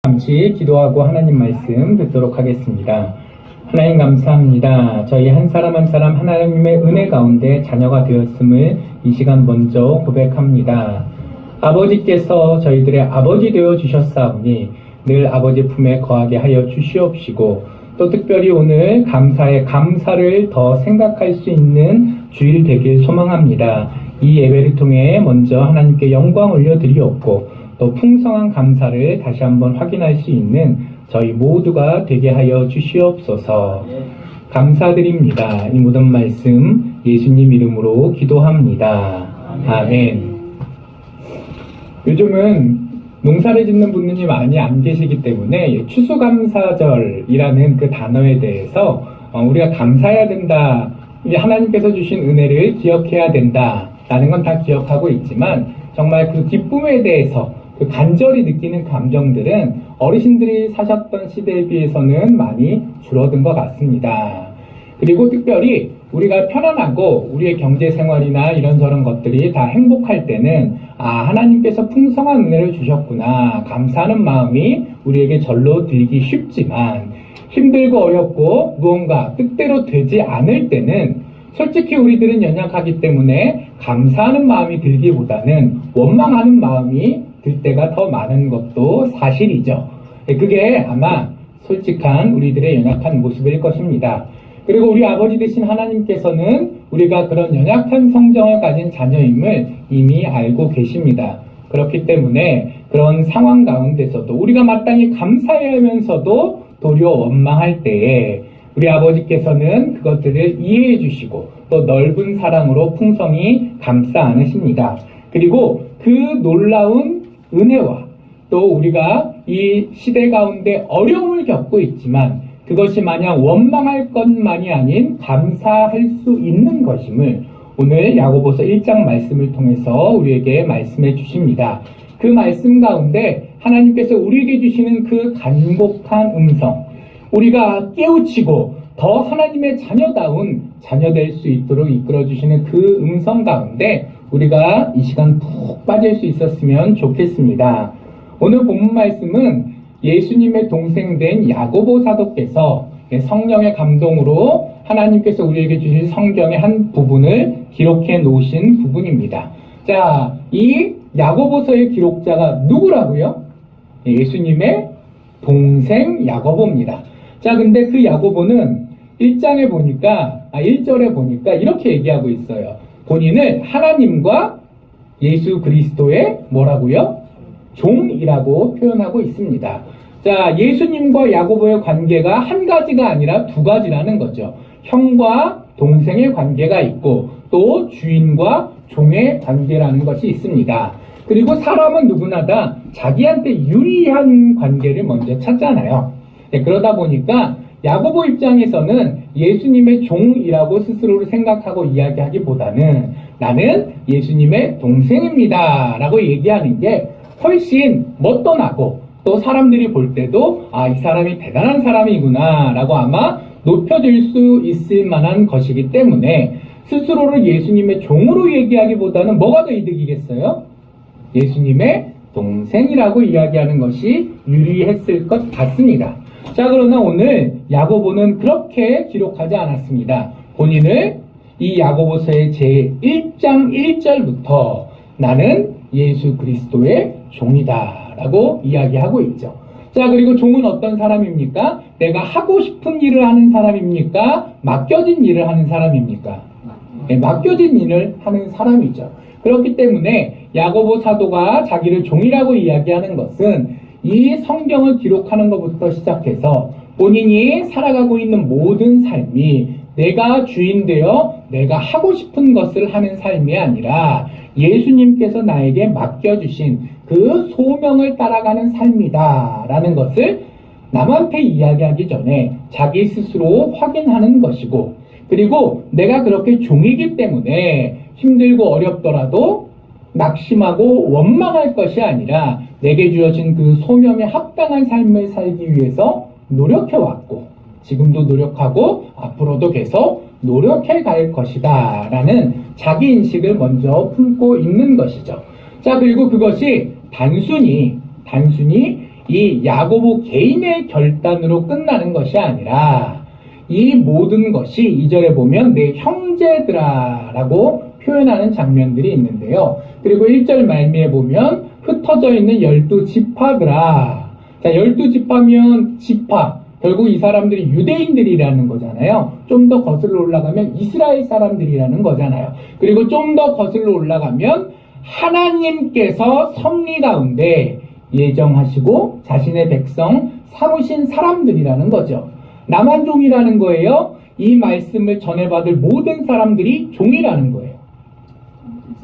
잠시 기도하고 하나님 말씀 듣도록 하겠습니다. 하나님 감사합니다. 저희 한 사람 한 사람 하나님의 은혜 가운데 자녀가 되었음을 이 시간 먼저 고백합니다. 아버지께서 저희들의 아버지 되어 주셨사오니 늘 아버지 품에 거하게 하여 주시옵시고, 또 특별히 오늘 감사의 감사를 더 생각할 수 있는 주일 되길 소망합니다. 이 예배를 통해 먼저 하나님께 영광 올려드리옵고, 또 풍성한 감사를 다시 한번 확인할 수 있는 저희 모두가 되게 하여 주시옵소서. 감사드립니다. 이 모든 말씀 예수님 이름으로 기도합니다. 아멘. 요즘은 농사를 짓는 분들이 많이 안 계시기 때문에 추수감사절이라는 그 단어에 대해서 우리가 감사해야 된다, 하나님께서 주신 은혜를 기억해야 된다 라는 건 다 기억하고 있지만, 정말 그 기쁨에 대해서 그 간절히 느끼는 감정들은 어르신들이 사셨던 시대에 비해서는 많이 줄어든 것 같습니다. 그리고 특별히 우리가 편안하고 우리의 경제 생활이나 이런저런 것들이 다 행복할 때는 하나님께서 풍성한 은혜를 주셨구나, 감사하는 마음이 우리에게 절로 들기 쉽지만, 힘들고 어렵고 무언가 뜻대로 되지 않을 때는 솔직히 우리들은 연약하기 때문에 감사하는 마음이 들기보다는 원망하는 마음이 들 때가 더 많은 것도 사실이죠. 그게 아마 솔직한 우리들의 연약한 모습일 것입니다. 그리고 우리 아버지 되신 하나님께서는 우리가 그런 연약한 성정을 가진 자녀임을 이미 알고 계십니다. 그렇기 때문에 그런 상황 가운데서도 우리가 마땅히 감사해야 하면서도 도리어 원망할 때에 우리 아버지께서는 그것들을 이해해 주시고 또 넓은 사랑으로 풍성히 감싸 안으십니다. 그리고 그 놀라운 은혜와 또 우리가 이 시대 가운데 어려움을 겪고 있지만 그것이 마냥 원망할 것만이 아닌 감사할 수 있는 것임을 오늘 야고보서 1장 말씀을 통해서 우리에게 말씀해 주십니다. 그 말씀 가운데 하나님께서 우리에게 주시는 그 간곡한 음성, 우리가 깨우치고 더 하나님의 자녀다운 자녀 될 수 있도록 이끌어주시는 그 음성 가운데 우리가 이 시간 푹 빠질 수 있었으면 좋겠습니다. 오늘 본문 말씀은 예수님의 동생 된 야고보 사도께서 성령의 감동으로 하나님께서 우리에게 주신 성경의 한 부분을 기록해 놓으신 부분입니다. 자, 이 야고보서의 기록자가 누구라고요? 예수님의 동생 야고보입니다. 자, 근데 그 야고보는 1절에 보니까 이렇게 얘기하고 있어요. 본인을 하나님과 예수 그리스도의 뭐라고요? 종이라고 표현하고 있습니다. 자, 예수님과 야고보의 관계가 한 가지가 아니라 두 가지라는 거죠. 형과 동생의 관계가 있고 또 주인과 종의 관계라는 것이 있습니다. 그리고 사람은 누구나 다 자기한테 유리한 관계를 먼저 찾잖아요. 그러다 보니까 야고보 입장에서는 예수님의 종이라고 스스로를 생각하고 이야기하기보다는 나는 예수님의 동생입니다 라고 얘기하는 게 훨씬 멋떠나고 또 사람들이 볼 때도 이 사람이 대단한 사람이구나 라고 아마 높여질 수 있을 만한 것이기 때문에 스스로를 예수님의 종으로 얘기하기보다는 뭐가 더 이득이겠어요? 예수님의 동생이라고 이야기하는 것이 유리했을 것 같습니다. 자, 그러나 오늘 야고보는 그렇게 기록하지 않았습니다. 본인을 이 야고보서의 제1장 1절부터 나는 예수 그리스도의 종이다 라고 이야기하고 있죠. 자, 그리고 종은 어떤 사람입니까? 내가 하고 싶은 일을 하는 사람입니까? 맡겨진 일을 하는 사람입니까? 네, 맡겨진 일을 하는 사람이죠. 그렇기 때문에 야고보 사도가 자기를 종이라고 이야기하는 것은 이 성경을 기록하는 것부터 시작해서 본인이 살아가고 있는 모든 삶이 내가 주인 되어 내가 하고 싶은 것을 하는 삶이 아니라 예수님께서 나에게 맡겨주신 그 소명을 따라가는 삶이다 라는 것을 남한테 이야기하기 전에 자기 스스로 확인하는 것이고, 그리고 내가 그렇게 종이기 때문에 힘들고 어렵더라도 낙심하고 원망할 것이 아니라 내게 주어진 그 소명에 합당한 삶을 살기 위해서 노력해왔고 지금도 노력하고 앞으로도 계속 노력해 갈 것이다 라는 자기인식을 먼저 품고 있는 것이죠. 자, 그리고 그것이 단순히 이 야고보 개인의 결단으로 끝나는 것이 아니라 이 모든 것이 2절에 보면 내 형제들아 라고 표현하는 장면들이 있는데요. 그리고 1절 말미에 보면 흩어져 있는 12지파들아. 자, 12지파면 지파. 결국 이 사람들이 유대인들이라는 거잖아요. 좀 더 거슬러 올라가면 이스라엘 사람들이라는 거잖아요. 그리고 좀 더 거슬러 올라가면 하나님께서 섭리 가운데 예정하시고 자신의 백성 삼으신 사람들이라는 거죠. 나만 종이라는 거예요. 이 말씀을 전해받을 모든 사람들이 종이라는 거예요.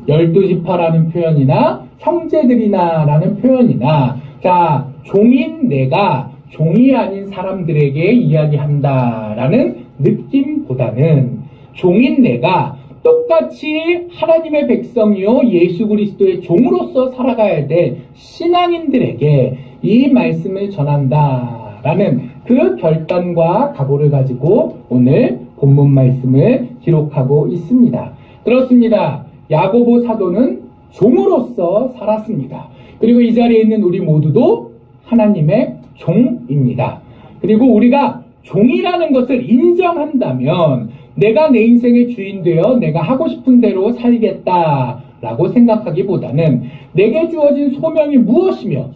12지파라는 표현이나 형제들이나 라는 표현이나 자, 종인 내가 종이 아닌 사람들에게 이야기한다라는 느낌보다는 종인 내가 똑같이 하나님의 백성이요 예수 그리스도의 종으로서 살아가야 될 신앙인들에게 이 말씀을 전한다라는 그 결단과 각오를 가지고 오늘 본문 말씀을 기록하고 있습니다. 그렇습니다. 야고보 사도는 종으로서 살았습니다. 그리고 이 자리에 있는 우리 모두도 하나님의 종입니다. 그리고 우리가 종이라는 것을 인정한다면 내가 내 인생의 주인 되어 내가 하고 싶은 대로 살겠다라고 생각하기보다는 내게 주어진 소명이 무엇이며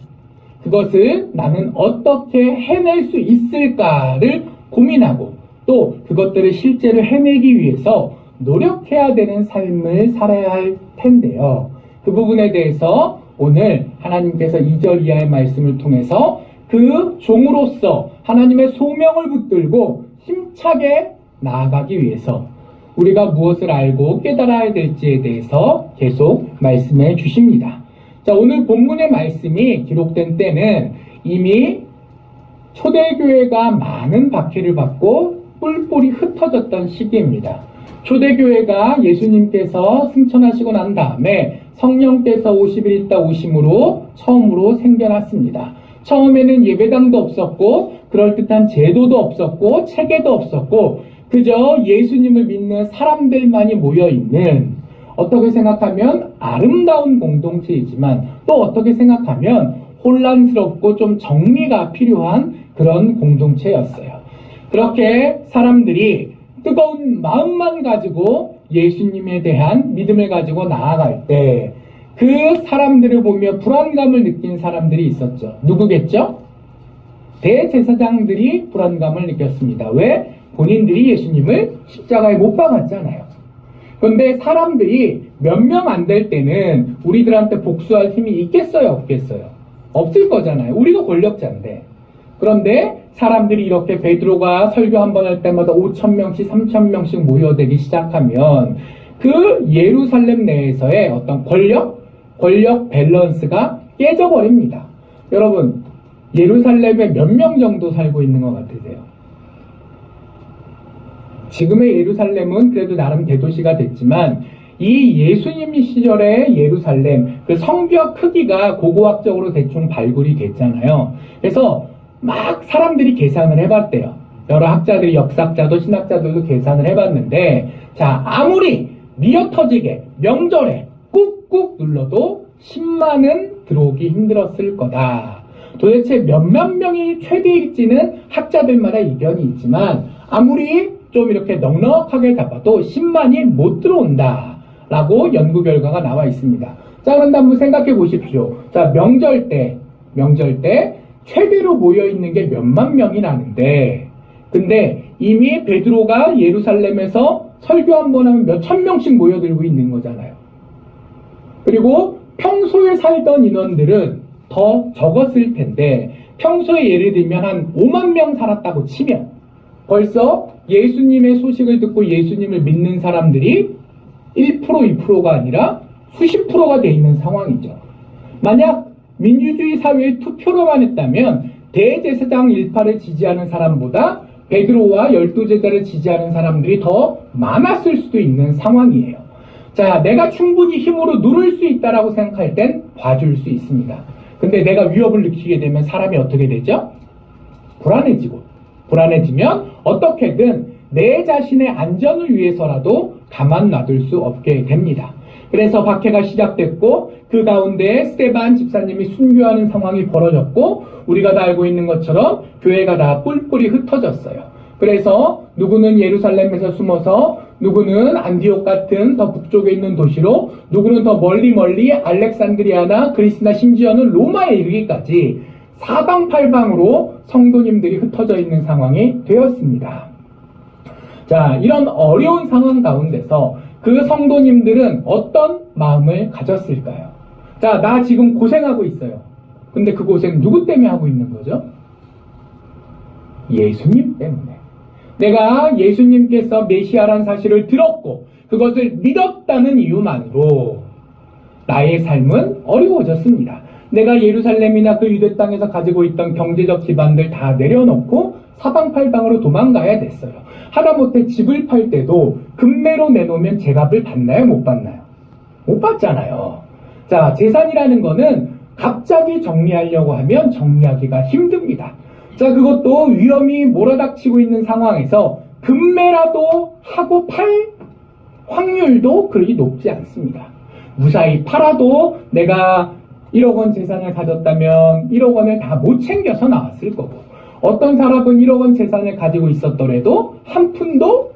그것을 나는 어떻게 해낼 수 있을까를 고민하고 또 그것들을 실제로 해내기 위해서 노력해야 되는 삶을 살아야 할 텐데요. 그 부분에 대해서 오늘 하나님께서 2절 이하의 말씀을 통해서 그 종으로서 하나님의 소명을 붙들고 힘차게 나아가기 위해서 우리가 무엇을 알고 깨달아야 될지에 대해서 계속 말씀해 주십니다. 자, 오늘 본문의 말씀이 기록된 때는 이미 초대교회가 많은 박해를 받고 뿔뿔이 흩어졌던 시기입니다. 초대교회가 예수님께서 승천하시고 난 다음에 성령께서 50일 있다 오심으로 처음으로 생겨났습니다. 처음에는 예배당도 없었고 그럴듯한 제도도 없었고 체계도 없었고 그저 예수님을 믿는 사람들만이 모여있는 어떻게 생각하면 아름다운 공동체이지만 또 어떻게 생각하면 혼란스럽고 좀 정리가 필요한 그런 공동체였어요. 그렇게 사람들이 뜨거운 마음만 가지고 예수님에 대한 믿음을 가지고 나아갈 때 그 사람들을 보며 불안감을 느낀 사람들이 있었죠. 누구겠죠? 대제사장들이 불안감을 느꼈습니다. 왜? 본인들이 예수님을 십자가에 못 박았잖아요. 그런데 사람들이 몇 명 안 될 때는 우리들한테 복수할 힘이 있겠어요? 없겠어요? 없을 거잖아요. 우리가 권력자인데. 그런데 사람들이 이렇게 베드로가 설교 한 번 할 때마다 5,000명씩 3,000명씩 모여들기 시작하면 그 예루살렘 내에서의 어떤 권력 밸런스가 깨져버립니다. 여러분, 예루살렘에 몇 명 정도 살고 있는 것 같으세요? 지금의 예루살렘은 그래도 나름 대도시가 됐지만 이 예수님 시절의 예루살렘 그 성벽 크기가 고고학적으로 대충 발굴이 됐잖아요. 그래서 막 사람들이 계산을 해봤대요. 여러 학자들이 역사학자도 신학자들도 계산을 해봤는데 자, 아무리 미어터지게 명절에 꾹꾹 눌러도 10만은 들어오기 힘들었을 거다. 도대체 몇만 명이 최대일지는 학자들마다 의견이 있지만 아무리 좀 이렇게 넉넉하게 잡아도 10만이 못 들어온다 라고 연구 결과가 나와 있습니다. 자, 그런데 한번 생각해 보십시오. 자, 명절 때 최대로 모여있는 게 몇만 명이 나는데 근데 이미 베드로가 예루살렘에서 설교 한 번 하면 몇천 명씩 모여들고 있는 거잖아요. 그리고 평소에 살던 인원들은 더 적었을 텐데 평소에 예를 들면 한 5만 명 살았다고 치면 벌써 예수님의 소식을 듣고 예수님을 믿는 사람들이 1%, 2%가 아니라 수십 프로가 돼 있는 상황이죠. 만약 민주주의 사회의 투표로만 했다면 대제사장 일파를 지지하는 사람보다 베드로와 12제자를 지지하는 사람들이 더 많았을 수도 있는 상황이에요. 자, 내가 충분히 힘으로 누를 수 있다라고 생각할 땐 봐줄 수 있습니다. 근데 내가 위협을 느끼게 되면 사람이 어떻게 되죠? 불안해지면 어떻게든 내 자신의 안전을 위해서라도 가만 놔둘 수 없게 됩니다. 그래서 박해가 시작됐고 그 가운데 스데반 집사님이 순교하는 상황이 벌어졌고 우리가 다 알고 있는 것처럼 교회가 다 뿔뿔이 흩어졌어요. 그래서 누구는 예루살렘에서 숨어서 누구는 안디옥 같은 더 북쪽에 있는 도시로 누구는 더 멀리 알렉산드리아나 그리스나 심지어는 로마에 이르기까지 사방팔방으로 성도님들이 흩어져 있는 상황이 되었습니다. 자, 이런 어려운 상황 가운데서 그 성도님들은 어떤 마음을 가졌을까요? 자, 나 지금 고생하고 있어요. 근데 그 고생 누구 때문에 하고 있는 거죠? 예수님 때문에. 내가 예수님께서 메시아란 사실을 들었고 그것을 믿었다는 이유만으로 나의 삶은 어려워졌습니다. 내가 예루살렘이나 그 유대 땅에서 가지고 있던 경제적 기반들 다 내려놓고 사방팔방으로 도망가야 됐어요. 하다못해 집을 팔 때도 금매로 내놓으면 제값을 받나요? 못 받나요? 못 받잖아요. 자, 재산이라는 거는 갑자기 정리하려고 하면 정리하기가 힘듭니다. 자, 그것도 위험이 몰아닥치고 있는 상황에서 금매라도 하고 팔 확률도 그리 높지 않습니다. 무사히 팔아도 내가 1억 원 재산을 가졌다면 1억 원을 다 못 챙겨서 나왔을 거고 어떤 사람은 1억 원 재산을 가지고 있었더라도 한 푼도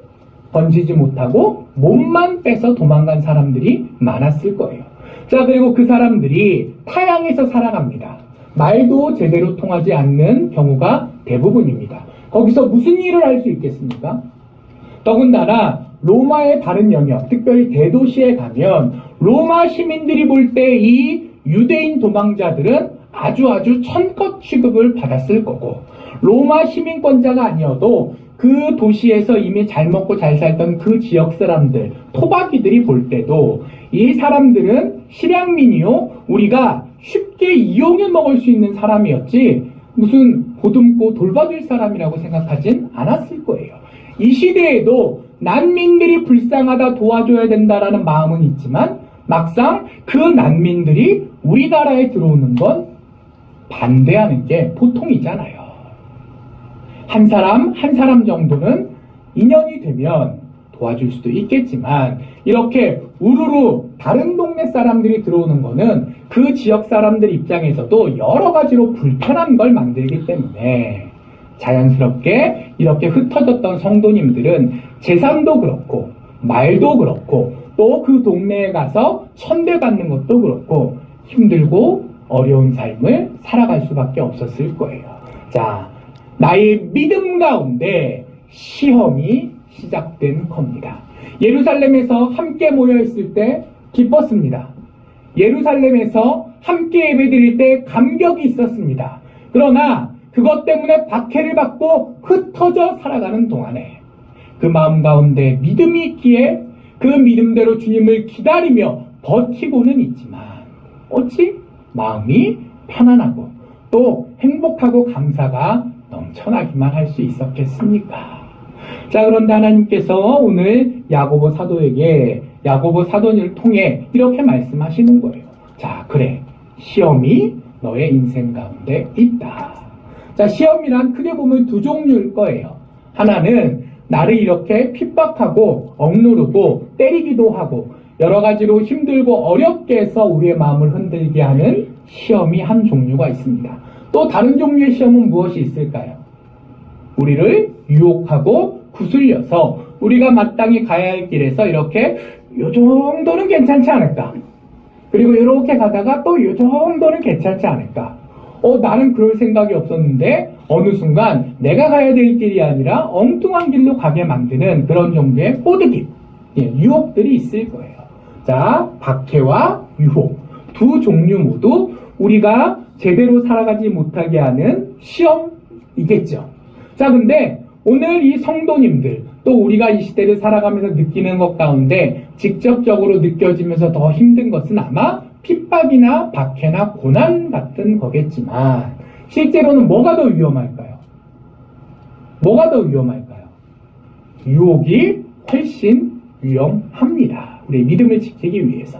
건지지 못하고 몸만 빼서 도망간 사람들이 많았을 거예요. 자, 그리고 그 사람들이 타향에서 살아갑니다. 말도 제대로 통하지 않는 경우가 대부분입니다. 거기서 무슨 일을 할 수 있겠습니까? 더군다나 로마의 다른 영역, 특별히 대도시에 가면 로마 시민들이 볼 때 이 유대인 도망자들은 아주 천껏 취급을 받았을 거고 로마 시민권자가 아니어도 그 도시에서 이미 잘 먹고 잘 살던 그 지역 사람들, 토박이들이 볼 때도 이 사람들은 실향민이요, 우리가 쉽게 이용해 먹을 수 있는 사람이었지 무슨 보듬고 돌봐줄 사람이라고 생각하진 않았을 거예요. 이 시대에도 난민들이 불쌍하다 도와줘야 된다라는 마음은 있지만 막상 그 난민들이 우리나라에 들어오는 건 반대하는 게 보통이잖아요. 한 사람 정도는 인연이 되면 도와줄 수도 있겠지만 이렇게 우르르 다른 동네 사람들이 들어오는 거는 그 지역 사람들 입장에서도 여러 가지로 불편한 걸 만들기 때문에 자연스럽게 이렇게 흩어졌던 성도님들은 재산도 그렇고 말도 그렇고 또 그 동네에 가서 천대받는 것도 그렇고 힘들고 어려운 삶을 살아갈 수밖에 없었을 거예요. 자, 나의 믿음 가운데 시험이 시작된 겁니다. 예루살렘에서 함께 모여 있을 때 기뻤습니다. 예루살렘에서 함께 예배드릴 때 감격이 있었습니다. 그러나 그것 때문에 박해를 받고 흩어져 살아가는 동안에 그 마음 가운데 믿음이 있기에 그 믿음대로 주님을 기다리며 버티고는 있지만 어찌 마음이 편안하고 또 행복하고 감사가 넘쳐나기만 할 수 있었겠습니까? 자, 그런데 하나님께서 오늘 야고보 사도에게 야고보 사도를 통해 이렇게 말씀하시는 거예요. 자, 그래, 시험이 너의 인생 가운데 있다. 자, 시험이란 크게 보면 두 종류일 거예요. 하나는 나를 이렇게 핍박하고 억누르고 때리기도 하고 여러 가지로 힘들고 어렵게 해서 우리의 마음을 흔들게 하는 시험이 한 종류가 있습니다. 또 다른 종류의 시험은 무엇이 있을까요? 우리를 유혹하고 구슬려서 우리가 마땅히 가야 할 길에서 이렇게 요 정도는 괜찮지 않을까? 그리고 이렇게 가다가 또 요 정도는 괜찮지 않을까? 나는 그럴 생각이 없었는데 어느 순간 내가 가야 될 길이 아니라 엉뚱한 길로 가게 만드는 그런 정도의 꼬드김, 유혹들이 있을 거예요. 자, 박해와 유혹 두 종류 모두 우리가 제대로 살아가지 못하게 하는 시험이겠죠. 자, 근데 오늘 이 성도님들 또 우리가 이 시대를 살아가면서 느끼는 것 가운데 직접적으로 느껴지면서 더 힘든 것은 아마 핍박이나 박해나 고난 같은 거겠지만 실제로는 뭐가 더 위험할까요? 뭐가 더 위험할까요? 유혹이 훨씬 위험합니다. 우리의 믿음을 지키기 위해서.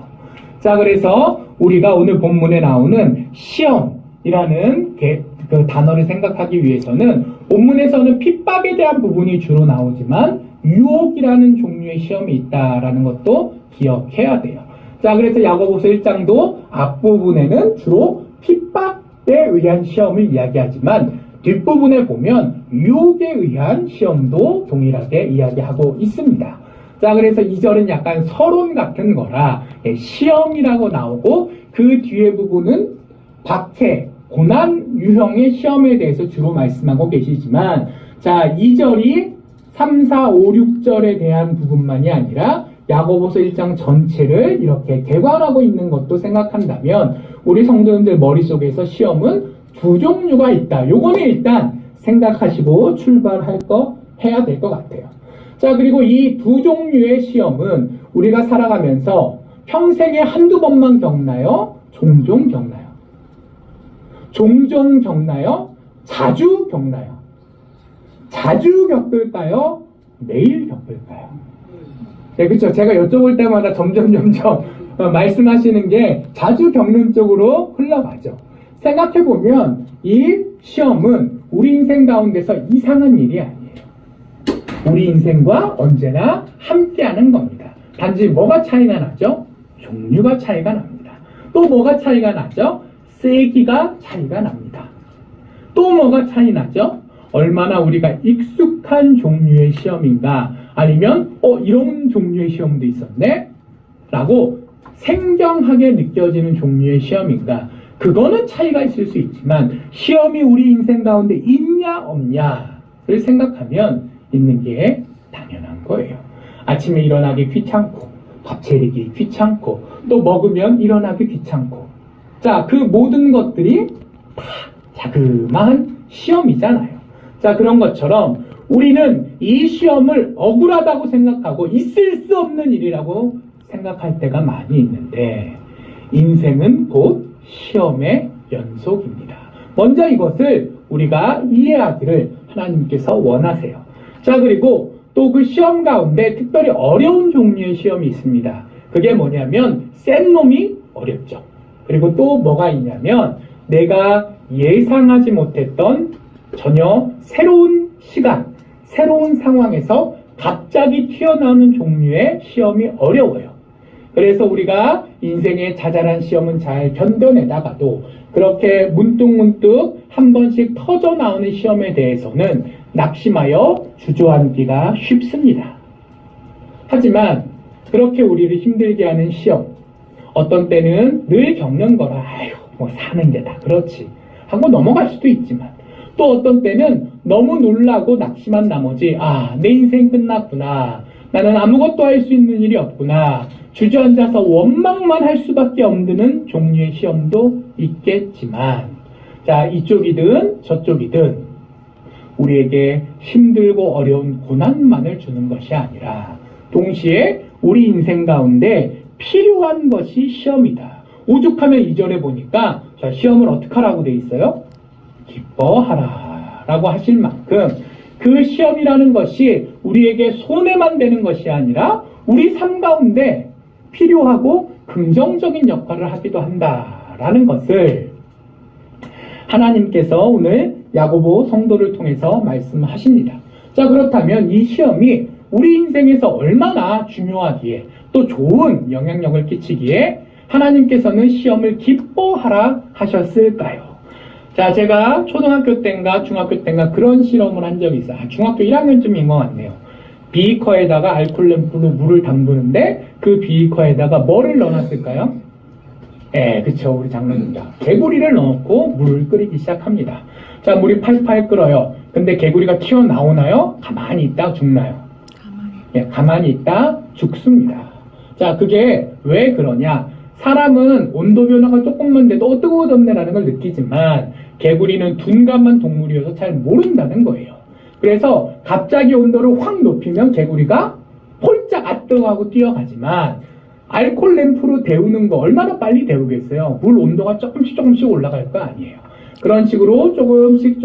자, 그래서 우리가 오늘 본문에 나오는 시험이라는 그 단어를 생각하기 위해서는 본문에서는 핍박에 대한 부분이 주로 나오지만 유혹이라는 종류의 시험이 있다라는 것도 기억해야 돼요. 자, 그래서 야고보서 1장도 앞부분에는 주로 핍박에 의한 시험을 이야기하지만 뒷부분에 보면 유혹에 의한 시험도 동일하게 이야기하고 있습니다. 자, 그래서 2절은 약간 서론 같은 거라 시험이라고 나오고 그 뒤에 부분은 박해, 고난 유형의 시험에 대해서 주로 말씀하고 계시지만 자, 2절이 3, 4, 5, 6절에 대한 부분만이 아니라 야고보서 1장 전체를 이렇게 개관하고 있는 것도 생각한다면 우리 성도님들 머릿속에서 시험은 두 종류가 있다. 요거는 일단 생각하시고 출발할 거 해야 될 것 같아요. 자, 그리고 이 두 종류의 시험은 우리가 살아가면서 평생에 한두 번만 겪나요? 종종 겪나요? 종종 겪나요? 자주 겪나요? 자주 겪을까요? 매일 겪을까요? 네, 그렇죠. 제가 여쭤볼 때마다 점점 말씀하시는 게 자주 겪는 쪽으로 흘러가죠. 생각해보면 이 시험은 우리 인생 가운데서 이상한 일이 아니에요. 우리 인생과 언제나 함께하는 겁니다. 단지 뭐가 차이가 나죠? 종류가 차이가 납니다. 또 뭐가 차이가 나죠? 세기가 차이가 납니다. 또 뭐가 차이 나죠? 얼마나 우리가 익숙한 종류의 시험인가, 아니면 이런 종류의 시험도 있었네? 라고 생경하게 느껴지는 종류의 시험인가, 그거는 차이가 있을 수 있지만 시험이 우리 인생 가운데 있냐 없냐를 생각하면 있는 게 당연한 거예요. 아침에 일어나기 귀찮고 밥 차리기 귀찮고 또 먹으면 일어나기 귀찮고, 자, 그 모든 것들이 다 자그마한 시험이잖아요. 자, 그런 것처럼 우리는 이 시험을 억울하다고 생각하고 있을 수 없는 일이라고 생각할 때가 많이 있는데 인생은 곧 시험의 연속입니다. 먼저 이것을 우리가 이해하기를 하나님께서 원하세요. 자, 그리고 또 그 시험 가운데 특별히 어려운 종류의 시험이 있습니다. 그게 뭐냐면 센 놈이 어렵죠. 그리고 또 뭐가 있냐면 내가 예상하지 못했던 전혀 새로운 시간, 새로운 상황에서 갑자기 튀어나오는 종류의 시험이 어려워요. 그래서 우리가 인생의 자잘한 시험은 잘 견뎌내다가도 그렇게 문득문득 한 번씩 터져 나오는 시험에 대해서는 낙심하여 주저앉기가 쉽습니다. 하지만 그렇게 우리를 힘들게 하는 시험, 어떤 때는 늘 겪는 거라 아유 뭐 사는 게 다 그렇지 하고 넘어갈 수도 있지만, 또 어떤 때는 너무 놀라고 낙심한 나머지 내 인생 끝났구나, 나는 아무것도 할 수 있는 일이 없구나, 주저앉아서 원망만 할 수밖에 없는 종류의 시험도 있겠지만, 자, 이쪽이든 저쪽이든 우리에게 힘들고 어려운 고난만을 주는 것이 아니라 동시에 우리 인생 가운데 필요한 것이 시험이다. 오죽하면 2절에 보니까 자, 시험을 어떻게 하라고 돼 있어요? 기뻐하라 라고 하실 만큼 그 시험이라는 것이 우리에게 손해만 되는 것이 아니라 우리 삶 가운데 필요하고 긍정적인 역할을 하기도 한다라는 것을 하나님께서 오늘 야고보 성도를 통해서 말씀하십니다. 자, 그렇다면 이 시험이 우리 인생에서 얼마나 중요하기에 또 좋은 영향력을 끼치기에 하나님께서는 시험을 기뻐하라 하셨을까요? 자, 제가 초등학교 때인가 중학교 때인가 그런 실험을 한 적이 있어요. 중학교 1학년쯤인 것 같네요. 비커에다가 알콜램프로 물을 담그는데 그 비커에다가 뭐를 넣어놨을까요? 그쵸. 우리 장로님다. 개구리를 넣고 물을 끓이기 시작합니다. 자, 물이 팔팔 끓어요. 근데 개구리가 튀어나오나요? 가만히 있다 죽나요? 가만히 있다 죽습니다. 자, 그게 왜 그러냐? 사람은 온도 변화가 조금만 돼도 뜨거워졌네라는 걸 느끼지만 개구리는 둔감한 동물이어서 잘 모른다는 거예요. 그래서 갑자기 온도를 확 높이면 개구리가 홀짝 뜨거워하고 뛰어가지만 알콜 램프로 데우는 거 얼마나 빨리 데우겠어요? 물 온도가 조금씩 올라갈 거 아니에요. 그런 식으로 조금씩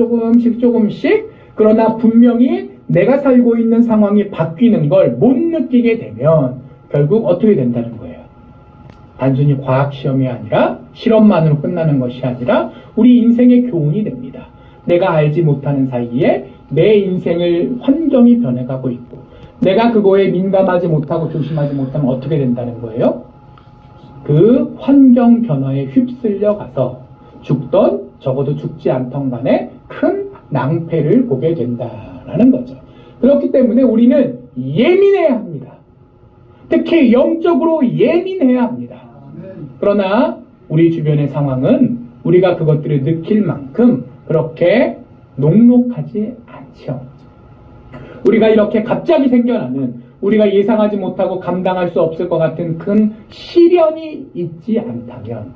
그러나 분명히 내가 살고 있는 상황이 바뀌는 걸 못 느끼게 되면 결국 어떻게 된다는 거예요? 단순히 과학시험이 아니라 실험만으로 끝나는 것이 아니라 우리 인생의 교훈이 됩니다. 내가 알지 못하는 사이에 내 인생을 환경이 변해가고 있고 내가 그거에 민감하지 못하고 조심하지 못하면 어떻게 된다는 거예요? 그 환경 변화에 휩쓸려 가서 죽던 적어도 죽지 않던 간에 큰 낭패를 보게 된다라는 거죠. 그렇기 때문에 우리는 예민해야 합니다. 특히 영적으로 예민해야 합니다. 그러나 우리 주변의 상황은 우리가 그것들을 느낄 만큼 그렇게 녹록하지 않죠. 우리가 이렇게 갑자기 생겨나는 우리가 예상하지 못하고 감당할 수 없을 것 같은 큰 시련이 있지 않다면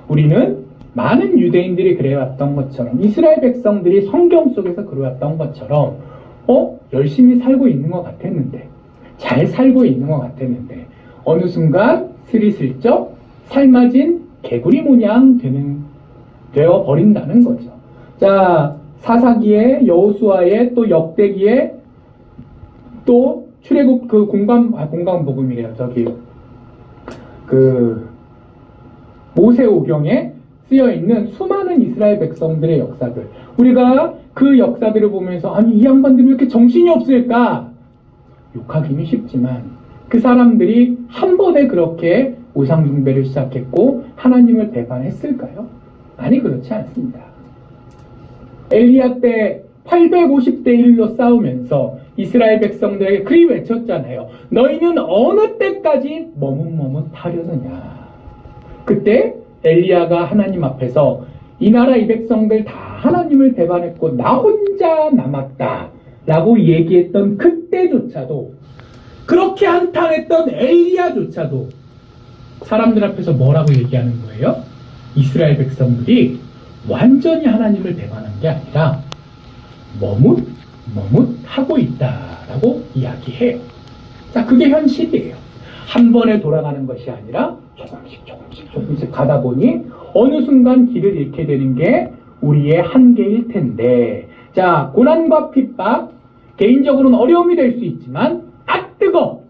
우리는 많은 유대인들이 그래왔던 것처럼 이스라엘 백성들이 성경 속에서 그래왔던 것처럼 열심히 살고 있는 것 같았는데 잘 살고 있는 것 같았는데 어느 순간 스리슬쩍 삶아진 개구리 모양 되어 버린다는 거죠. 자, 사사기에 여호수아에 또 역대기에 또 출애굽 그 공관복음이래요. 저기 그 모세오경에 쓰여 있는 수많은 이스라엘 백성들의 역사들. 우리가 그 역사들을 보면서 아니 이 양반들이 왜 이렇게 정신이 없을까? 욕하기는 쉽지만 그 사람들이 한 번에 그렇게 우상숭배를 시작했고 하나님을 배반했을까요? 아니 그렇지 않습니다. 엘리야 때 850대 1로 싸우면서 이스라엘 백성들에게 그리 외쳤잖아요. 너희는 어느 때까지 머뭇머뭇하려느냐. 그때 엘리야가 하나님 앞에서 이 나라 이 백성들 다 하나님을 배반했고 나 혼자 남았다 라고 얘기했던 그때조차도 그렇게 한탄했던 엘리야조차도 사람들 앞에서 뭐라고 얘기하는 거예요? 이스라엘 백성들이 완전히 하나님을 배반한 게 아니라 머뭇하고 있다라고 이야기해요. 자, 그게 현실이에요. 한 번에 돌아가는 것이 아니라 조금씩 가다 보니 어느 순간 길을 잃게 되는 게 우리의 한계일 텐데, 자, 고난과 핍박, 개인적으로는 어려움이 될 수 있지만 뜨거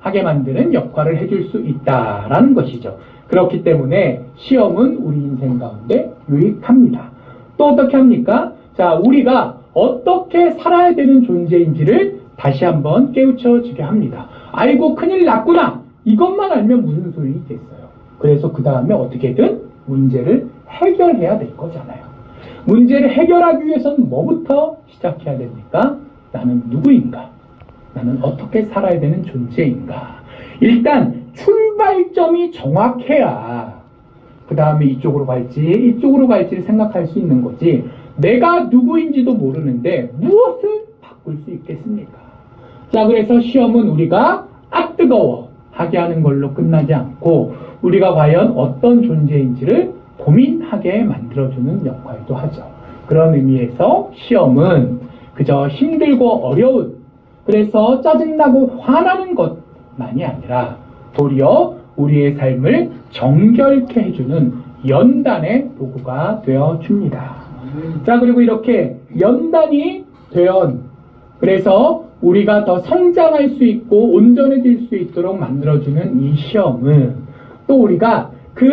하게 만드는 역할을 해줄 수 있다라는 것이죠. 그렇기 때문에 시험은 우리 인생 가운데 유익합니다. 또 어떻게 합니까? 자, 우리가 어떻게 살아야 되는 존재인지를 다시 한번 깨우쳐 주게 합니다. 아이고 큰일 났구나. 이것만 알면 무슨 소용이겠어요. 그래서 그 다음에 어떻게든 문제를 해결해야 될 거잖아요. 문제를 해결하기 위해서는 뭐부터 시작해야 됩니까? 나는 누구인가? 나는 어떻게 살아야 되는 존재인가? 일단 출발점이 정확해야 그 다음에 이쪽으로 갈지를 생각할 수 있는 거지. 내가 누구인지도 모르는데 무엇을 바꿀 수 있겠습니까? 자, 그래서 시험은 우리가 뜨거워 하게 하는 걸로 끝나지 않고 우리가 과연 어떤 존재인지를 고민하게 만들어주는 역할도 하죠. 그런 의미에서 시험은 그저 힘들고 어려운, 그래서 짜증나고 화나는 것만이 아니라 도리어 우리의 삶을 정결케 해주는 연단의 도구가 되어줍니다. 자, 그리고 이렇게 연단이 그래서 우리가 더 성장할 수 있고 온전해질 수 있도록 만들어주는 이 시험은 또 우리가 그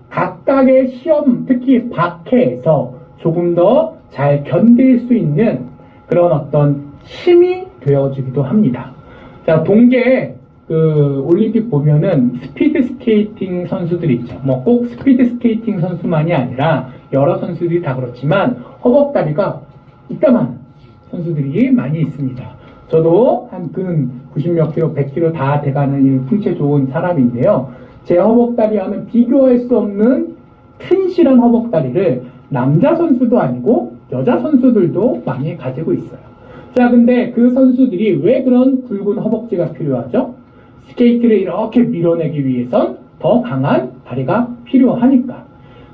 각각의 시험, 특히 박해에서 조금 더 잘 견딜 수 있는 그런 어떤 힘이 되어주기도 합니다. 자, 동계 올림픽 보면은 스피드 스케이팅 선수들이 있죠. 뭐 꼭 스피드 스케이팅 선수만이 아니라 여러 선수들이 다 그렇지만 허벅다리가 이따만 선수들이 많이 있습니다. 저도 한 근 90몇 킬로, 100킬로 다 돼가는 풍채 좋은 사람인데요. 제 허벅다리와는 비교할 수 없는 튼실한 허벅다리를 남자 선수도 아니고 여자 선수들도 많이 가지고 있어요. 자, 근데 그 선수들이 왜 그런 굵은 허벅지가 필요하죠? 스케이트를 이렇게 밀어내기 위해선 더 강한 다리가 필요하니까.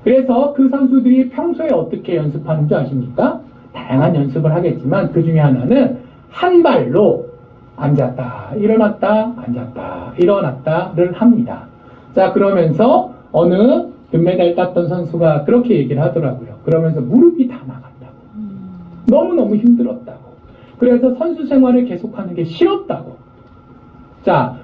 그래서 그 선수들이 평소에 어떻게 연습하는 줄 아십니까? 다양한 연습을 하겠지만 그 중에 하나는 한 발로 앉았다, 일어났다, 앉았다, 일어났다를 합니다. 자, 그러면서 어느 금메달 땄던 선수가 그렇게 얘기를 하더라고요. 그러면서 무릎이 다 나갔다고. 너무너무 힘들었다고. 그래서 선수 생활을 계속하는 게 싫었다고. 자,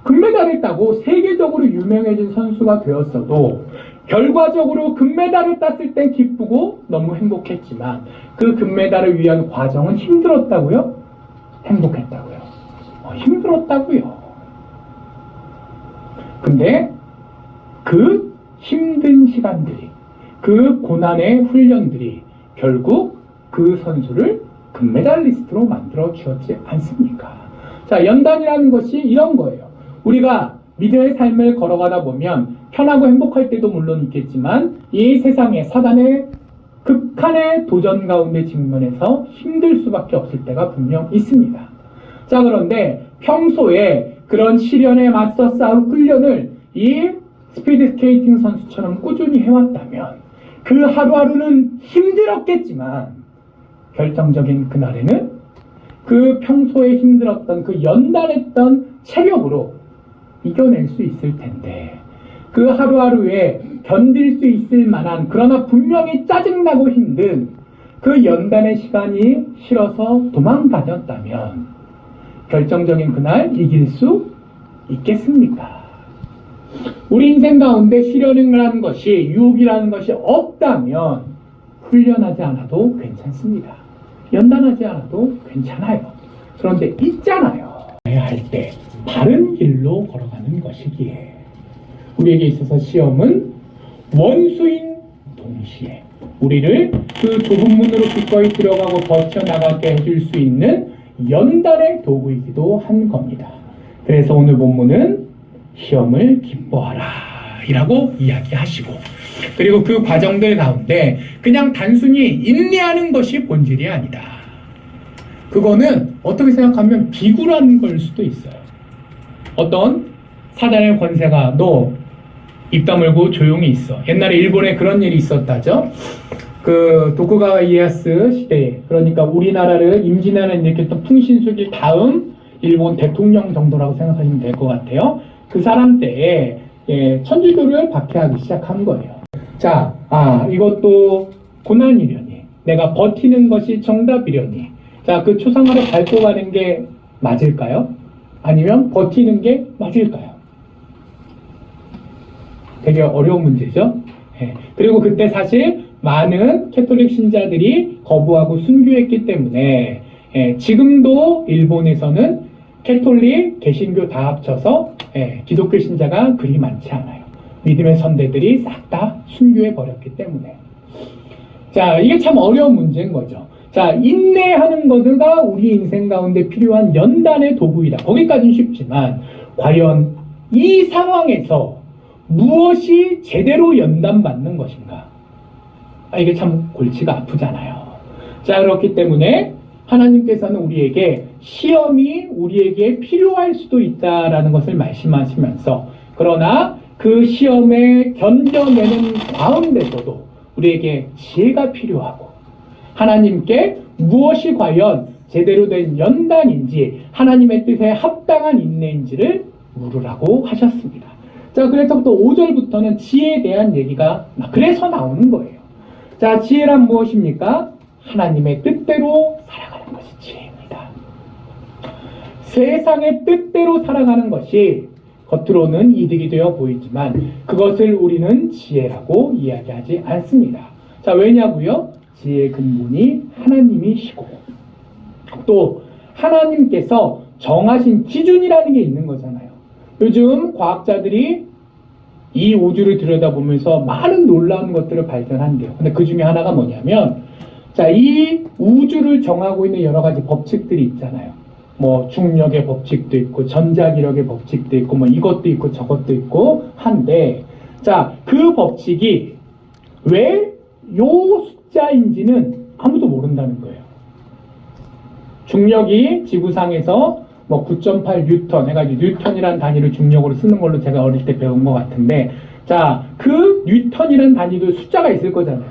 금메달을 따고 세계적으로 유명해진 선수가 되었어도 결과적으로 금메달을 땄을 땐 기쁘고 너무 행복했지만 그 금메달을 위한 과정은 힘들었다고요? 행복했다고요? 힘들었다고요. 근데 그 힘든 시간들이, 그 고난의 훈련들이 결국 그 선수를 금메달리스트로 만들어 주었지 않습니까? 자, 연단이라는 것이 이런 거예요. 우리가 믿음의 삶을 걸어가다 보면 편하고 행복할 때도 물론 있겠지만 이 세상에 사단의 극한의 도전 가운데 직면해서 힘들 수밖에 없을 때가 분명 있습니다. 자, 그런데 평소에 그런 시련에 맞서 싸울 훈련을 이 스피드 스케이팅 선수처럼 꾸준히 해왔다면 그 하루하루는 힘들었겠지만 결정적인 그날에는 그 평소에 힘들었던 그 연단했던 체력으로 이겨낼 수 있을 텐데 그 하루하루에 견딜 수 있을 만한 그러나 분명히 짜증나고 힘든 그 연단의 시간이 싫어서 도망다녔다면 결정적인 그날 이길 수 있겠습니까? 우리 인생 가운데 시련이라는 것이 유혹이라는 것이 없다면 훈련하지 않아도 괜찮습니다. 연단하지 않아도 괜찮아요. 그런데 있잖아요. 해야 할 때 바른 길로 걸어가는 것이기에 우리에게 있어서 시험은 원수인 동시에 우리를 그 좁은 문으로 기꺼이 들어가고 버텨나가게 해줄 수 있는 연단의 도구이기도 한 겁니다. 그래서 오늘 본문은 시험을 기뻐하라 이라고 이야기하시고 그리고 그 과정들 가운데 그냥 단순히 인내하는 것이 본질이 아니다. 그거는 어떻게 생각하면 비굴한 걸 수도 있어요. 어떤 사단의 권세가 너 입 다물고 조용히 있어. 옛날에 일본에 그런 일이 있었다죠. 그 도쿠가와 이에야스 시대에 그러니까 우리나라를 임진왜란 일으켰던 풍신수길 다음 일본 대통령 정도라고 생각하시면 될 것 같아요. 그 사람 때에 천주교를 박해하기 시작한 거예요. 자, 이것도 고난이려니 내가 버티는 것이 정답이려니 자, 그 초상화를 밟고 가는 게 맞을까요? 아니면 버티는 게 맞을까요? 되게 어려운 문제죠. 그리고 그때 사실 많은 캐톨릭 신자들이 거부하고 순교했기 때문에 지금도 일본에서는 캐톨릭, 개신교 다 합쳐서 기독교 신자가 그리 많지 않아요. 믿음의 선대들이 싹 다 순교해 버렸기 때문에. 자, 이게 참 어려운 문제인 거죠. 자, 인내하는 것가 우리 인생 가운데 필요한 연단의 도구이다. 거기까지는 쉽지만 과연 이 상황에서 무엇이 제대로 연단받는 것인가? 이게 참 골치가 아프잖아요. 자, 그렇기 때문에 하나님께서는 우리에게 시험이 우리에게 필요할 수도 있다라는 것을 말씀하시면서 그러나 그 시험에 견뎌내는 가운데서도 우리에게 지혜가 필요하고 하나님께 무엇이 과연 제대로 된 연단인지 하나님의 뜻에 합당한 인내인지를 물으라고 하셨습니다. 자, 그래서부터 5절부터는 지혜에 대한 얘기가 그래서 나오는 거예요. 자, 지혜란 무엇입니까? 하나님의 뜻대로 살아가는 것이 지혜입니다. 세상의 뜻대로 살아가는 것이 겉으로는 이득이 되어 보이지만 그것을 우리는 지혜라고 이야기하지 않습니다. 자, 왜냐고요? 지혜의 근본이 하나님이시고 또 하나님께서 정하신 기준이라는 게 있는 거잖아요. 요즘 과학자들이 이 우주를 들여다보면서 많은 놀라운 것들을 발견한대요. 근데 그 중에 하나가 뭐냐면 자, 이 우주를 정하고 있는 여러 가지 법칙들이 있잖아요. 뭐 중력의 법칙도 있고 전자기력의 법칙도 있고 뭐 이것도 있고 저것도 있고 한데 자, 그 법칙이 왜 요 숫자인지는 아무도 모른다는 거예요. 중력이 지구상에서 뭐 9.8 뉴턴, 내가 뉴턴이라는 단위를 중력으로 쓰는 걸로 제가 어릴 때 배운 것 같은데, 자, 그 뉴턴이라는 단위도 숫자가 있을 거잖아요.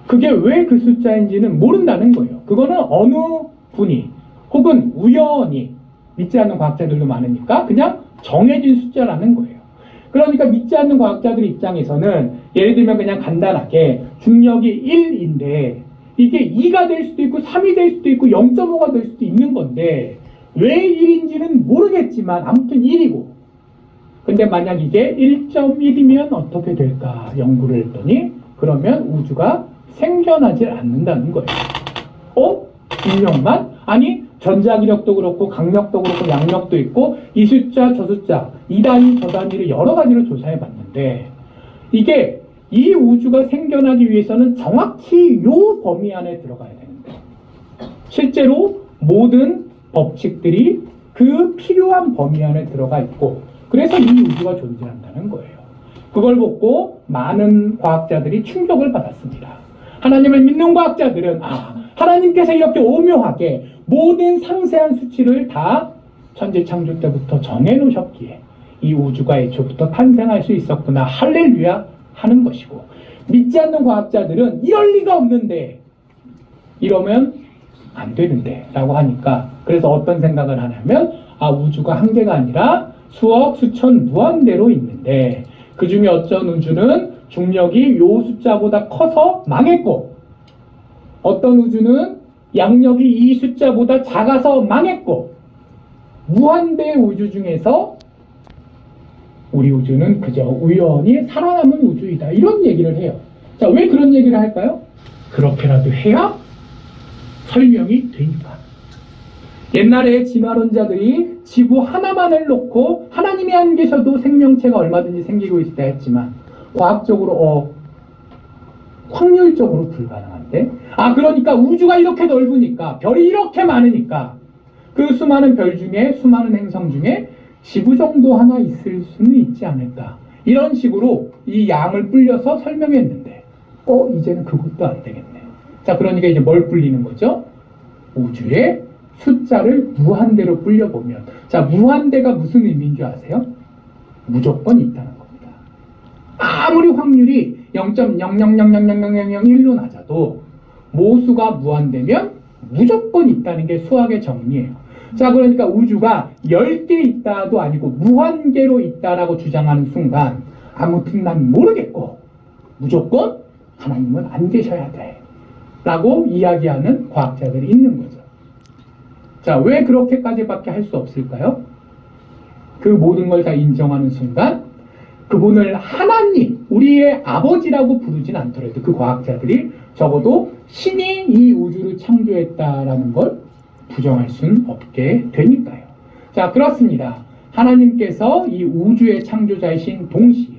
그게 왜 그 숫자인지는 모른다는 거예요. 그거는 어느 분이 혹은 우연히 믿지 않는 과학자들도 많으니까 그냥 정해진 숫자라는 거예요. 그러니까 믿지 않는 과학자들 입장에서는 예를 들면 그냥 간단하게 중력이 1인데 이게 2가 될 수도 있고 3이 될 수도 있고 0.5가 될 수도 있는 건데 왜 1인지는 모르겠지만 아무튼 1이고 근데 만약 이게 1.1이면 어떻게 될까 연구를 했더니 그러면 우주가 생겨나질 않는다는 거예요. 중력만? 아니 전자기력도 그렇고 강력도 그렇고 양력도 있고 이 숫자 저 숫자 이 단위 저 단위를 여러 가지로 조사해 봤는데 이게 이 우주가 생겨나기 위해서는 정확히 요 범위 안에 들어가야 되는데 실제로 모든 법칙들이 그 필요한 범위 안에 들어가 있고 그래서 이 우주가 존재한다는 거예요. 그걸 보고 많은 과학자들이 충격을 받았습니다. 하나님을 믿는 과학자들은 하나님께서 이렇게 오묘하게 모든 상세한 수치를 다 천지 창조 때부터 정해놓으셨기에 이 우주가 애초부터 탄생할 수 있었구나 할렐루야 하는 것이고 믿지 않는 과학자들은 이럴 리가 없는데 이러면 안 되는데 라고 하니까 그래서 어떤 생각을 하냐면 우주가 한 개가 아니라 수억 수천 무한대로 있는데 그 중에 어떤 우주는 중력이 요 숫자보다 커서 망했고 어떤 우주는 양력이 이 숫자보다 작아서 망했고 무한대 우주 중에서 우리 우주는 그저 우연히 살아남은 우주이다 이런 얘기를 해요. 자, 왜 그런 얘기를 할까요? 그렇게라도 해야 설명이 되니까. 옛날에 진화론자들이 지구 하나만을 놓고 하나님이 안 계셔도 생명체가 얼마든지 생기고 있다 했지만 과학적으로 확률적으로 불가능한데 그러니까 우주가 이렇게 넓으니까 별이 이렇게 많으니까 그 수많은 별 중에 수많은 행성 중에 지구 정도 하나 있을 수는 있지 않을까 이런 식으로 이 양을 불려서 설명했는데 이제는 그것도 안 되겠네. 자, 그러니까 이제 뭘 불리는 거죠? 우주의 숫자를 무한대로 불려보면 자, 무한대가 무슨 의미인 줄 아세요? 무조건 있다는 겁니다. 아무리 확률이 0.000000001로 낮아도 모수가 무한대면 무조건 있다는 게 수학의 정리예요. 자, 그러니까 우주가 10개 있다도 아니고 무한개로 있다라고 주장하는 순간 아무튼 난 모르겠고 무조건 하나님은 안 계셔야 돼 라고 이야기하는 과학자들이 있는 거죠. 자, 왜 그렇게까지밖에 할 수 없을까요? 그 모든 걸 다 인정하는 순간 그분을 하나님, 우리의 아버지라고 부르진 않더라도 그 과학자들이 적어도 신이 이 우주를 창조했다라는 걸 부정할 수는 없게 되니까요. 자, 그렇습니다. 하나님께서 이 우주의 창조자이신 동시에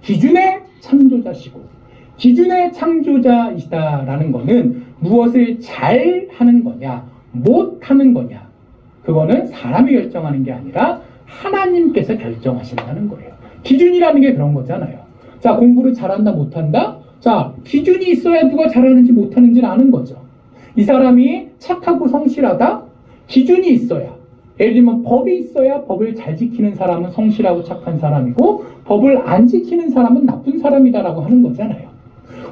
기준의 창조자시고 기준의 창조자이시다라는 거는 무엇을 잘 하는 거냐 못하는 거냐 그거는 사람이 결정하는 게 아니라 하나님께서 결정하신다는 거예요. 기준이라는 게 그런 거잖아요. 자, 공부를 잘한다 못한다? 자, 기준이 있어야 누가 잘하는지 못하는지를 아는 거죠. 이 사람이 착하고 성실하다? 기준이 있어야. 예를 들면 법이 있어야 법을 잘 지키는 사람은 성실하고 착한 사람이고 법을 안 지키는 사람은 나쁜 사람이다라고 하는 거잖아요.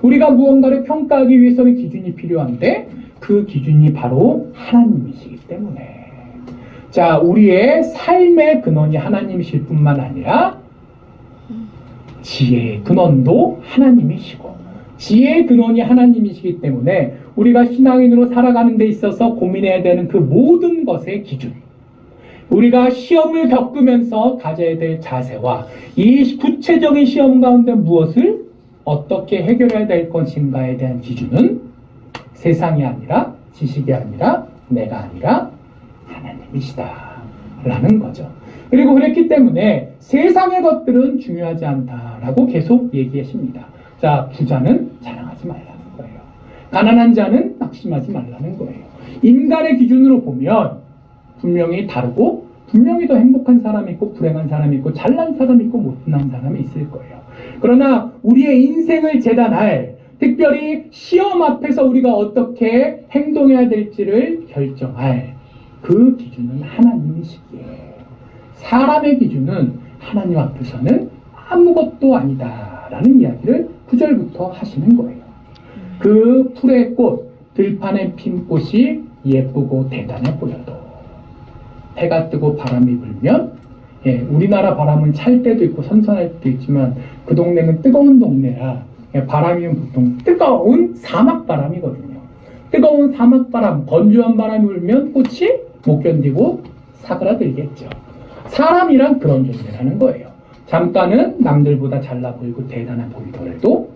우리가 무언가를 평가하기 위해서는 기준이 필요한데 그 기준이 바로 하나님이시기 때문에 자, 우리의 삶의 근원이 하나님이실 뿐만 아니라 지혜의 근원도 하나님이시고 지혜의 근원이 하나님이시기 때문에 우리가 신앙인으로 살아가는 데 있어서 고민해야 되는 그 모든 것의 기준 우리가 시험을 겪으면서 가져야 될 자세와 이 구체적인 시험 가운데 무엇을 어떻게 해결해야 될 것인가에 대한 기준은 세상이 아니라 지식이 아니라 내가 아니라 하나님이시다 라는 거죠. 그리고 그랬기 때문에 세상의 것들은 중요하지 않다라고 계속 얘기하십니다. 자, 부자는 자랑하지 말라는 거예요. 가난한 자는 낙심하지 말라는 거예요. 인간의 기준으로 보면 분명히 다르고 분명히 더 행복한 사람이 있고 불행한 사람이 있고 잘난 사람이 있고 못난 사람이 있을 거예요. 그러나 우리의 인생을 재단할 특별히 시험 앞에서 우리가 어떻게 행동해야 될지를 결정할 그 기준은 하나님이시기에 사람의 기준은 하나님 앞에서는 아무것도 아니다라는 이야기를 9절부터 하시는 거예요. 그 풀의 꽃, 들판에 핀 꽃이 예쁘고 대단해 보여도 해가 뜨고 바람이 불면 우리나라 바람은 찰 때도 있고 선선할 때도 있지만 그 동네는 뜨거운 동네라 바람이면 보통 뜨거운 사막바람이거든요. 뜨거운 사막바람, 건조한 바람이 불면 꽃이 못 견디고 사그라들겠죠. 사람이란 그런 존재라는 거예요. 잠깐은 남들보다 잘나 보이고 대단해 보이더라도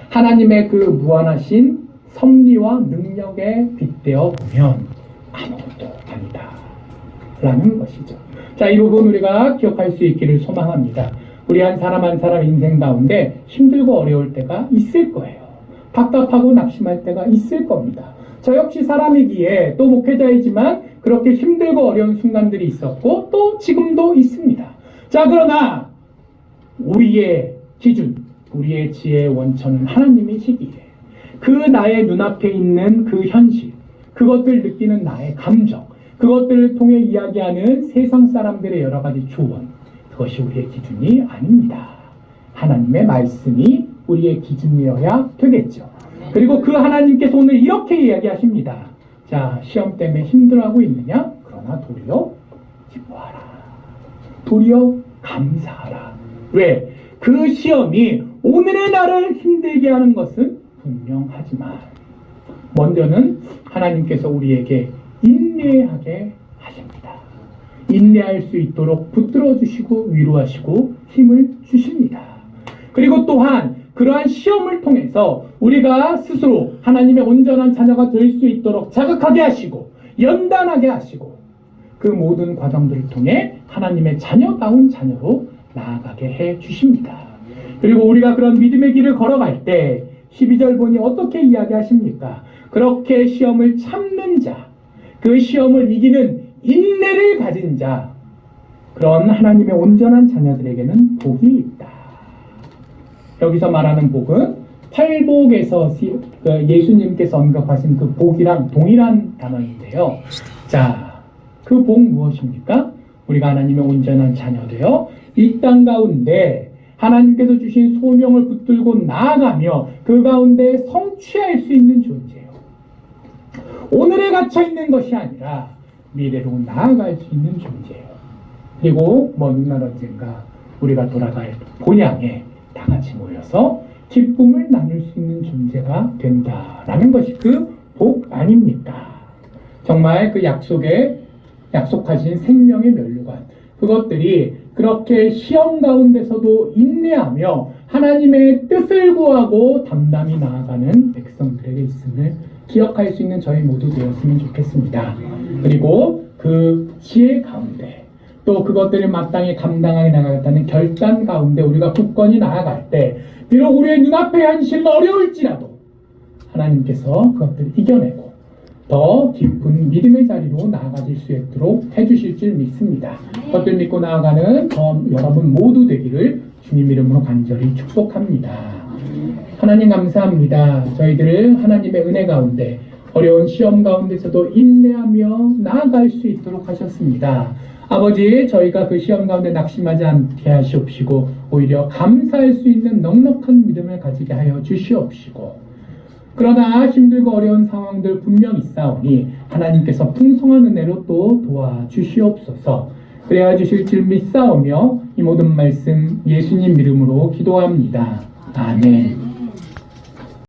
하나님의 그 무한하신 섭리와 능력에 빗대어 보면 아무것도 못한다 라는 것이죠. 자, 이 부분 우리가 기억할 수 있기를 소망합니다. 우리 한 사람 한 사람 인생 가운데 힘들고 어려울 때가 있을 거예요. 답답하고 낙심할 때가 있을 겁니다. 저 역시 사람이기에 또 목회자이지만 그렇게 힘들고 어려운 순간들이 있었고 또 지금도 있습니다. 자, 그러나 우리의 기준, 우리의 지혜의 원천은 하나님이시기에 그 나의 눈앞에 있는 그 현실, 그것들 느끼는 나의 감정, 그것들을 통해 이야기하는 세상 사람들의 여러 가지 조언, 그것이 우리의 기준이 아닙니다. 하나님의 말씀이 우리의 기준이어야 되겠죠. 그리고 그 하나님께서 오늘 이렇게 이야기하십니다. 자, 시험 때문에 힘들어하고 있느냐? 그러나 도리어 기뻐하라. 도리어 감사하라. 왜? 그 시험이 오늘의 나를 힘들게 하는 것은 분명하지만 먼저는 하나님께서 우리에게 인내하게 하십니다. 인내할 수 있도록 붙들어 주시고 위로하시고 힘을 주십니다. 그리고 또한 그러한 시험을 통해서 우리가 스스로 하나님의 온전한 자녀가 될 수 있도록 자극하게 하시고 연단하게 하시고 그 모든 과정들을 통해 하나님의 자녀다운 자녀로 나아가게 해 주십니다. 그리고 우리가 그런 믿음의 길을 걸어갈 때 12절 보니 어떻게 이야기하십니까? 그렇게 시험을 참는 자, 그 시험을 이기는 인내를 가진 자, 그런 하나님의 온전한 자녀들에게는 복이 있다. 여기서 말하는 복은 팔복에서 예수님께서 언급하신 그 복이랑 동일한 단어인데요. 자, 그 복 무엇입니까? 우리가 하나님의 온전한 자녀되어 이 땅 가운데 하나님께서 주신 소명을 붙들고 나아가며 그 가운데 성취할 수 있는 존재예요. 오늘에 갇혀있는 것이 아니라 미래로 나아갈 수 있는 존재예요. 그리고 먼 날 언젠가 우리가 돌아갈 본향에 다 같이 모여서 기쁨을 나눌 수 있는 존재가 된다라는 것이 그 복 아닙니까? 정말 그 약속하신 생명의 면류관, 그것들이 그렇게 시험 가운데서도 인내하며 하나님의 뜻을 구하고 담담히 나아가는 백성들에게 있음을 기억할 수 있는 저희 모두 되었으면 좋겠습니다. 그리고 그 지혜 가운데 또 그것들을 마땅히 감당하게 나가겠다는 결단 가운데 우리가 굳건히 나아갈 때 비록 우리의 눈앞의 현실은 어려울지라도 하나님께서 그것들을 이겨내고 더 깊은 믿음의 자리로 나아가실 수 있도록 해주실 줄 믿습니다. 그것들 믿고 나아가는 여러분 모두 되기를 주님 이름으로 간절히 축복합니다. 하나님 감사합니다. 저희들을 하나님의 은혜 가운데 어려운 시험 가운데서도 인내하며 나아갈 수 있도록 하셨습니다. 아버지, 저희가 그 시험 가운데 낙심하지 않게 하시옵시고 오히려 감사할 수 있는 넉넉한 믿음을 가지게 하여 주시옵시고, 그러나 힘들고 어려운 상황들 분명 있사오니 하나님께서 풍성한 은혜로 또 도와주시옵소서. 그래야 주실 줄 믿사오며 이 모든 말씀 예수님 이름으로 기도합니다. 아멘.